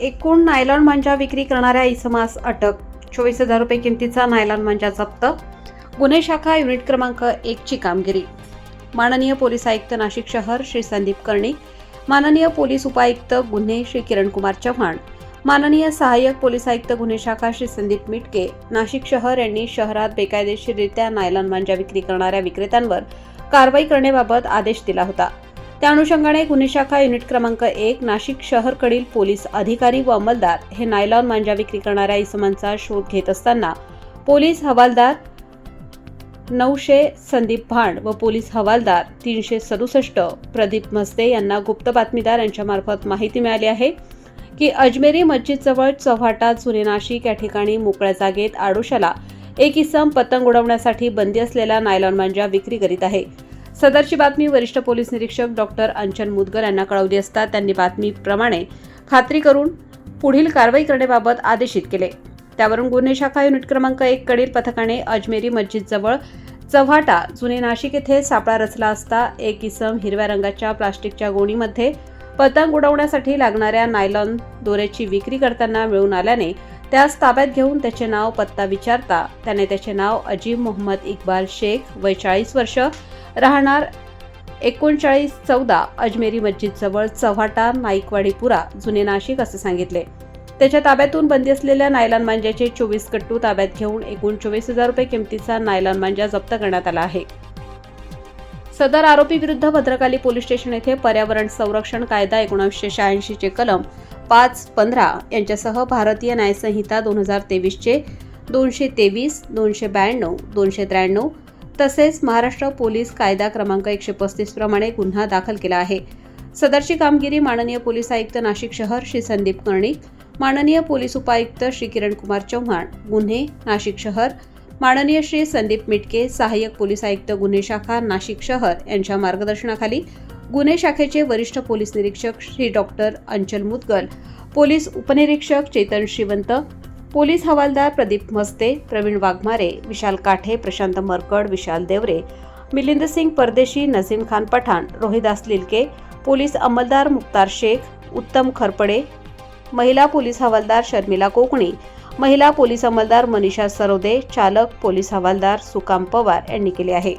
एकूण नायलॉन मांजा विक्री करणाऱ्या इसमास अटक. 24,000 रुपये किमतीचा नायलॉन मांजा जप्त. गुन्हे शाखा युनिट क्रमांक 1 ची कामगिरी. माननीय पोलीस आयुक्त नाशिक शहर श्री संदीप कर्णिक, माननीय पोलीस उपायुक्त गुन्हे श्री किरणकुमार चव्हाण, माननीय सहाय्यक पोलीस आयुक्त गुन्हे शाखा श्री संदीप मिटके, नाशिक शहर यांनी शहरात बेकायदेशीररित्या नायलॉन मांजा विक्री करणाऱ्या विक्रेत्यांवर कारवाई करण्याबाबत आदेश दिला होता. त्या अनुषंगाने गुन्हे शाखा युनिट क्रमांक 1 नाशिक शहरकडील पोलीस अधिकारी व अंमलदार हे नायलॉन मांजा विक्री करणाऱ्या इसमांचा शोध घेत असताना पोलीस हवालदार 900 संदीप भांड व पोलीस हवालदार 367 प्रदीप मस्ते यांना गुप्त बातमीदार यांच्यामार्फत माहिती मिळाली आहे की अजमेरी मस्जिदजवळ चव्हाटा जुने नाशिक या ठिकाणी मोकळ्या जागेत आडोशाला एक इसम पतंग उडवण्यासाठी बंदी असलेला नायलॉन मांजा विक्री करीत आहे. सदरची बातमी वरिष्ठ पोलीस निरीक्षक डॉक्टर अंचल मुदगल यांना कळवली असता त्यांनी बातमीप्रमाणे खात्री करून पुढील कारवाई करण्याबाबत आदेशित केले. त्यावरून गुन्हे शाखा युनिट क्रमांक 1 कडील पथकाने अजमेरी मस्जिदजवळ चव्हाटा जुने नाशिक येथे सापळा रचला असता एक इसम हिरव्या रंगाच्या प्लास्टिकच्या गोणीमध्ये पतंग उडवण्यासाठी लागणाऱ्या नायलॉन दोऱ्याची विक्री करताना मिळून आल्याने त्यास ताब्यात घेऊन त्याचे नाव पत्ता विचारता त्याने त्याचे नाव अजीम मोहम्मद इक्बाल शेख, वय 40 वर्ष, राहणार 3914 अजमेरी मस्जिदजवळ चव्हाटा नाईकवाडीपुरा जुने नाशिक असे सांगितले. त्याच्या ताब्यातून बंदी असलेल्या नायलॉन मांजाचे 24 कट्टू ताब्यात घेऊन एकूण 24,000 रुपये किमतीचा नायलॉन मांजा जप्त करण्यात आला आहे. सदर आरोपी विरुद्ध भद्रकाली पोलीस स्टेशन येथे पर्यावरण संरक्षण कायदा 1986 चे कलम 5-15 यांच्यासह भारतीय न्यायसंहिता 2023 चे 223, 292, 293 तसेच महाराष्ट्र पोलीस कायदा क्रमांक 135 प्रमाणे गुन्हा दाखल केला आहे. सदरची कामगिरी माननीय पोलीस आयुक्त नाशिक शहर श्री संदीप कर्णिक, माननीय पोलीस उपायुक्त श्री किरणकुमार चव्हाण गुन्हे नाशिक शहर, माननीय श्री संदीप मिटके सहाय्यक पोलीस आयुक्त गुन्हे शाखा नाशिक शहर यांच्या मार्गदर्शनाखाली गुन्हे शाखेचे वरिष्ठ पोलीस निरीक्षक श्री डॉक्टर अंचल मुदगल, पोलीस उपनिरीक्षक चेतन श्रीवंत, पोलीस हवालदार प्रदीप मस्ते, प्रवीण वाघमारे, विशाल काठे, प्रशांत मरकड, विशाल देवरे, मिलिंद सिंग परदेशी, नजीम खान पठाण, रोहिदास लिलके, पोलीस अंमलदार मुक्तार शेख, उत्तम खरपडे, महिला पोलीस हवालदार शर्मिला कोकणी, महिला पोलीस अंमलदार मनीषा सरोदे, चालक पोलीस हवालदार सुकाम पवार यांनी केले आहे.